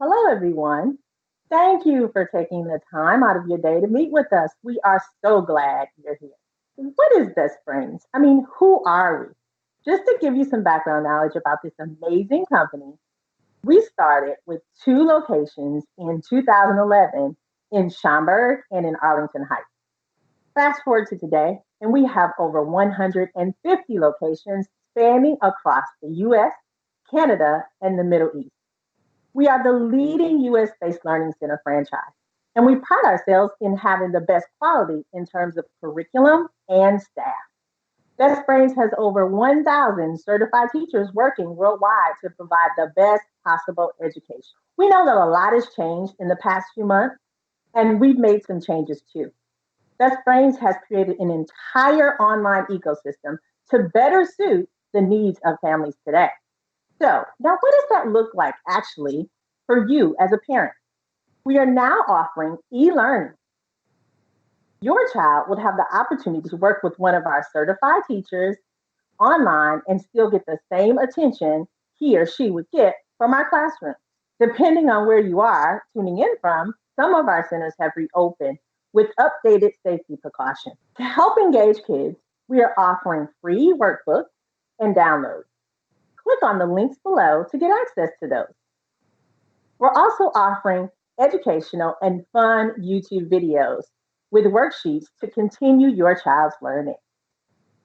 Hello, everyone. Thank you for taking the time out of your day to meet with us. We are so glad you're here. What is Best Friends? I mean, who are we? Just to give you some background knowledge about this amazing company, we started with two locations in 2011 in Schaumburg and in Arlington Heights. Fast forward to today, and we have over 150 locations spanning across the US, Canada, and the Middle East. We are the leading US based learning center franchise, and we pride ourselves in having the best quality in terms of curriculum and staff. Best Brains has over 1,000 certified teachers working worldwide to provide the best possible education. We know that a lot has changed in the past few months, and we've made some changes too. Best Brains has created an entire online ecosystem to better suit the needs of families today. So, now what does that look like actually for you as a parent? We are now offering e-learning. Your child would have the opportunity to work with one of our certified teachers online and still get the same attention he or she would get from our classroom. Depending on where you are tuning in from, some of our centers have reopened with updated safety precautions. To help engage kids, we are offering free workbooks and downloads. Click on the links below to get access to those. We're also offering educational and fun YouTube videos with worksheets to continue your child's learning.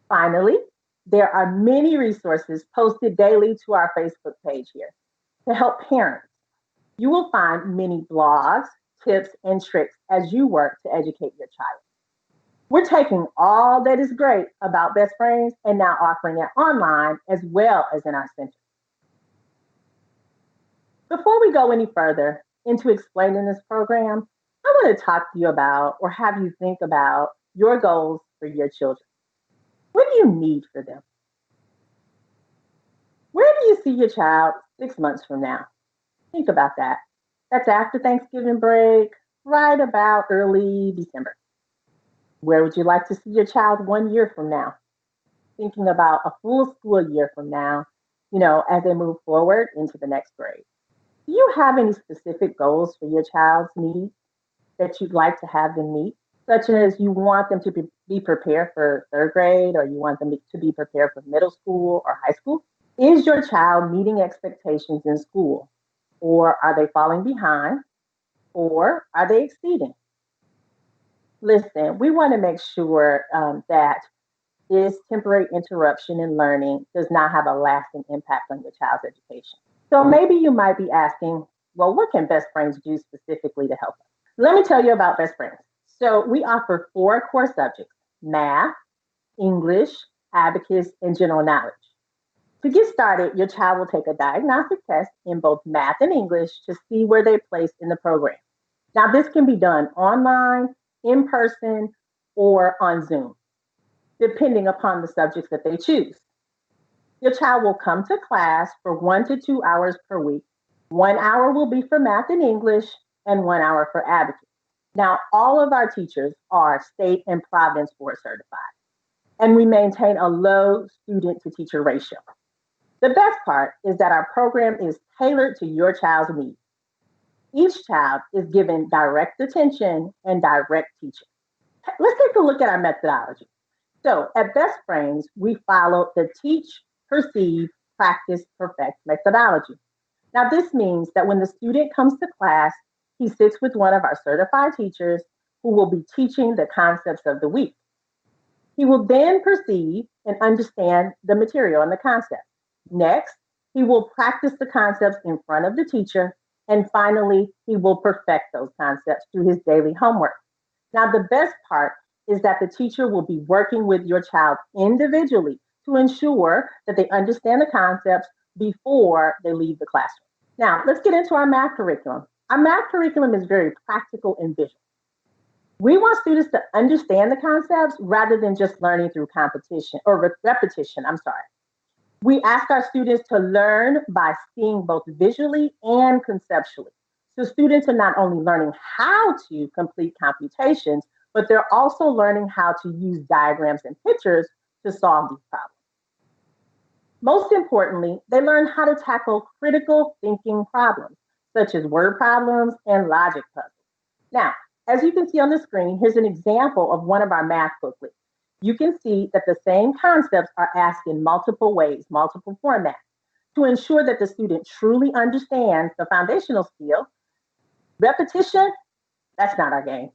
Finally, there are many resources posted daily to our Facebook page here to help parents. You will find many blogs, tips, and tricks as you work to educate your child. We're taking all that is great about Best Friends and now offering it online as well as in our center. Before we go any further into explaining this program, I want to talk to you about or have you think about your goals for your children. What do you need for them? Where do you see your child 6 months from now? Think about that. That's after Thanksgiving break, right about early December. Where would you like to see your child 1 year from now? Thinking about a full school year from now, as they move forward into the next grade. Do you have any specific goals for your child's needs that you'd like to have them meet? Such as you want them to be prepared for third grade, or you want them to be prepared for middle school or high school? Is your child meeting expectations in school? Or are they falling behind? Or are they exceeding? Listen, we want to make sure that this temporary interruption in learning does not have a lasting impact on your child's education. So maybe you might be asking, well, what can Best Friends do specifically to help us? Let me tell you about Best Friends. So we offer four core subjects: math, English, Abacus, and General Knowledge. To get started, your child will take a diagnostic test in both math and English to see where they place in the program. Now, this can be done online, in person, or on Zoom, depending upon the subjects that they choose. Your child will come to class for 1 to 2 hours per week. 1 hour will be for math and English, and 1 hour for Advocacy. Now, all of our teachers are state and Providence board certified, and we maintain a low student to teacher ratio. The best part is that our program is tailored to your child's needs. Each child is given direct attention and direct teaching. Let's take a look at our methodology. So at Best Brains, we follow the teach, perceive, practice, perfect methodology. Now, this means that when the student comes to class, he sits with one of our certified teachers who will be teaching the concepts of the week. He will then perceive and understand the material and the concept. Next, he will practice the concepts in front of the teacher. And finally, he will perfect those concepts through his daily homework. Now, the best part is that the teacher will be working with your child individually to ensure that they understand the concepts before they leave the classroom. Now, let's get into our math curriculum. Our math curriculum is very practical and visual. We want students to understand the concepts rather than just learning through competition or repetition. We ask our students to learn by seeing both visually and conceptually. So students are not only learning how to complete computations, but they're also learning how to use diagrams and pictures to solve these problems. Most importantly, they learn how to tackle critical thinking problems. such as word problems and logic puzzles. Now, as you can see on the screen, here's an example of one of our math booklets. You can see that the same concepts are asked in multiple ways, multiple formats, to ensure that the student truly understands the foundational skill. Repetition, that's not our game.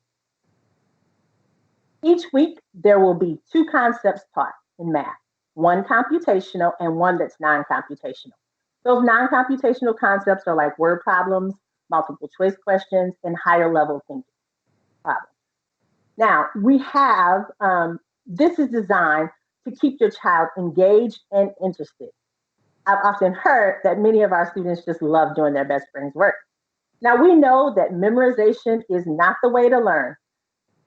Each week, there will be two concepts taught in math, one computational and one that's non-computational. Those non-computational concepts are like word problems, multiple choice questions, and higher level thinking problems. Now, we have, this is designed to keep your child engaged and interested. I've often heard that many of our students just love doing their best friend's work. Now, we know that memorization is not the way to learn.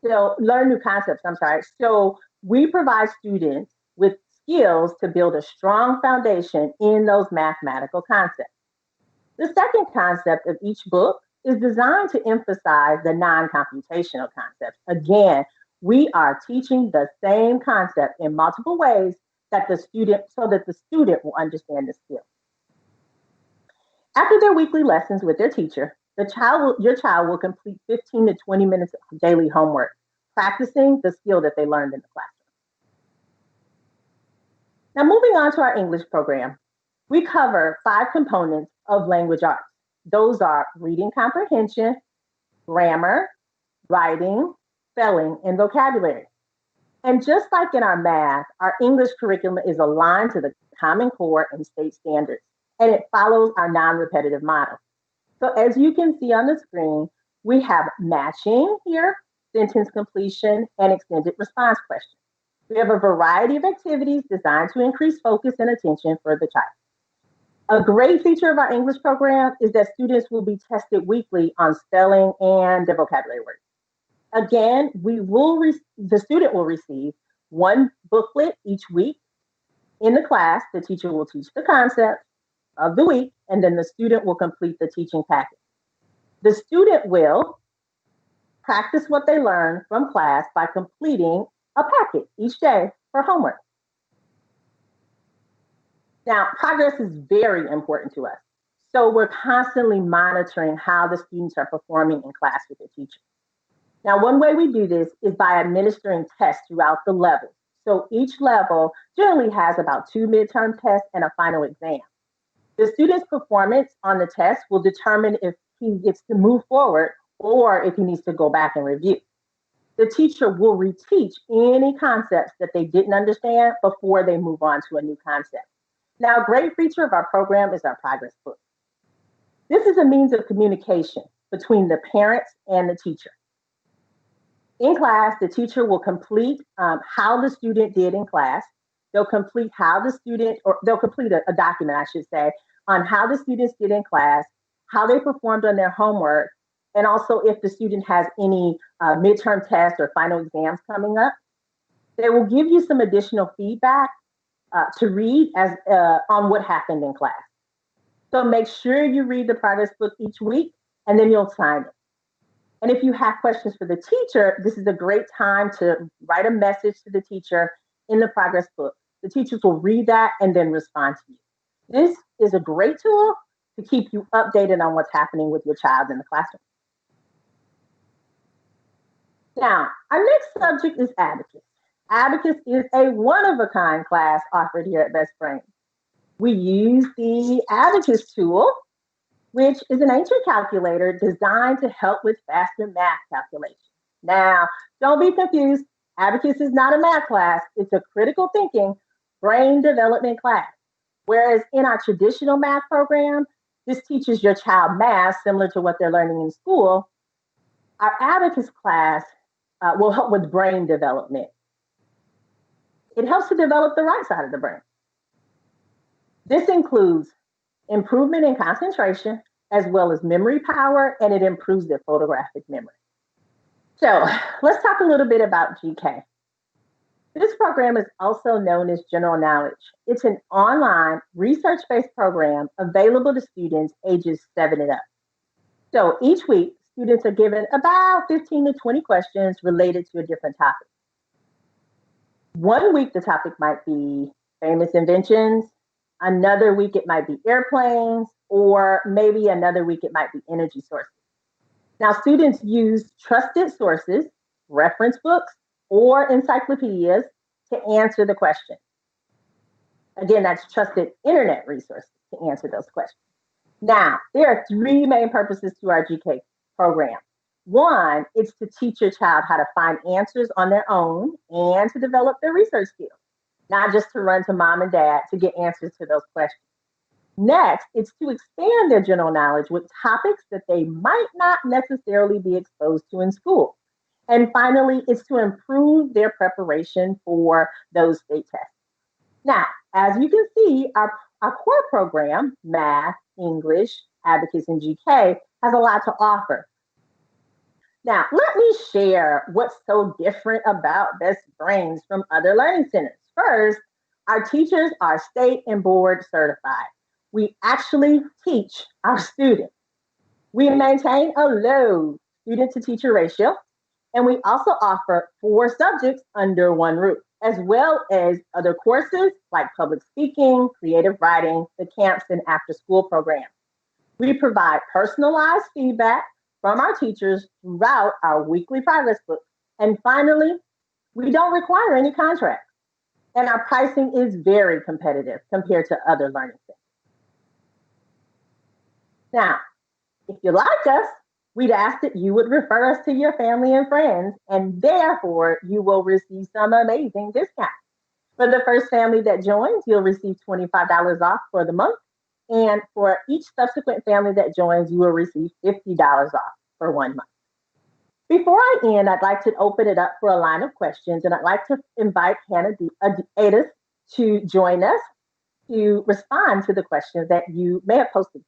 So learn new concepts, I'm sorry. So we provide students with skills to build a strong foundation in those mathematical concepts. The second concept of each book is designed to emphasize the non-computational concepts. Again, we are teaching the same concept in multiple ways so that the student will understand the skill. After their weekly lessons with their teacher, your child will complete 15 to 20 minutes of daily homework, practicing the skill that they learned in the classroom. Now, moving on to our English program, we cover 5 components of language arts. Those are reading comprehension, grammar, writing, spelling, and vocabulary. And just like in our math, our English curriculum is aligned to the Common Core and state standards, and it follows our non-repetitive model. So as you can see on the screen, we have matching here, sentence completion, and extended response questions. We have a variety of activities designed to increase focus and attention for the child. A great feature of our English program is that students will be tested weekly on spelling and the vocabulary words. Again, the student will receive one booklet each week. In the class, the teacher will teach the concept of the week, and then the student will complete the teaching packet. The student will practice what they learn from class by completing a packet each day for homework. Now, progress is very important to us. So we're constantly monitoring how the students are performing in class with their teacher. Now, one way we do this is by administering tests throughout the levels. So each level generally has about 2 midterm tests and a final exam. The student's performance on the test will determine if he gets to move forward or if he needs to go back and review. The teacher will reteach any concepts that they didn't understand before they move on to a new concept. Now, a great feature of our program is our progress book. This is a means of communication between the parents and the teacher. In class, the teacher will complete how the student did in class. They'll complete they'll complete a document, I should say, on how the students did in class, how they performed on their homework, and also if the student has any midterm tests or final exams coming up. They will give you some additional feedback to read on what happened in class. So make sure you read the progress book each week, and then you'll sign it. And if you have questions for the teacher, this is a great time to write a message to the teacher in the progress book. The teachers will read that and then respond to you. This is a great tool to keep you updated on what's happening with your child in the classroom. Now, our next subject is Abacus. Abacus is a one-of-a-kind class offered here at Best Brains. We use the Abacus tool, which is an ancient calculator designed to help with faster math calculations. Now, don't be confused. Abacus is not a math class. It's a critical thinking brain development class. Whereas in our traditional math program, this teaches your child math similar to what they're learning in school. Our Abacus class will help with brain development. It helps to develop the right side of the brain. This includes improvement in concentration, as well as memory power, and it improves their photographic memory. So let's talk a little bit about GK. This program is also known as General Knowledge. It's an online research-based program available to students ages 7 and up. So each week, students are given about 15 to 20 questions related to a different topic. One week, the topic might be famous inventions. Another week, it might be airplanes. or maybe another week it might be energy sources. Now, students use trusted sources, reference books, or encyclopedias to answer the question. Again, that's trusted internet resources to answer those questions. Now, there are three main purposes to our GK program. One is to teach your child how to find answers on their own and to develop their research skills, not just to run to mom and dad to get answers to those questions. Next, it's to expand their general knowledge with topics that they might not necessarily be exposed to in school. And finally, it's to improve their preparation for those state tests. Now, as you can see, our core program, math, English, Abacus, and GK, has a lot to offer. Now, let me share what's so different about Best Brains from other learning centers. First, our teachers are state and board certified. We actually teach our students. We maintain a low student to teacher ratio, and we also offer 4 subjects under one roof, as well as other courses like public speaking, creative writing, the camps, and after school programs. We provide personalized feedback from our teachers throughout our weekly progress book. And finally, we don't require any contracts. And our pricing is very competitive compared to other learning centers. Now, if you like us, we'd ask that you would refer us to your family and friends, and therefore you will receive some amazing discounts. For the first family that joins, you'll receive $25 off for the month. And for each subsequent family that joins, you will receive $50 off for 1 month. Before I end, I'd like to open it up for a line of questions, and I'd like to invite Hannah Adis to join us to respond to the questions that you may have posted.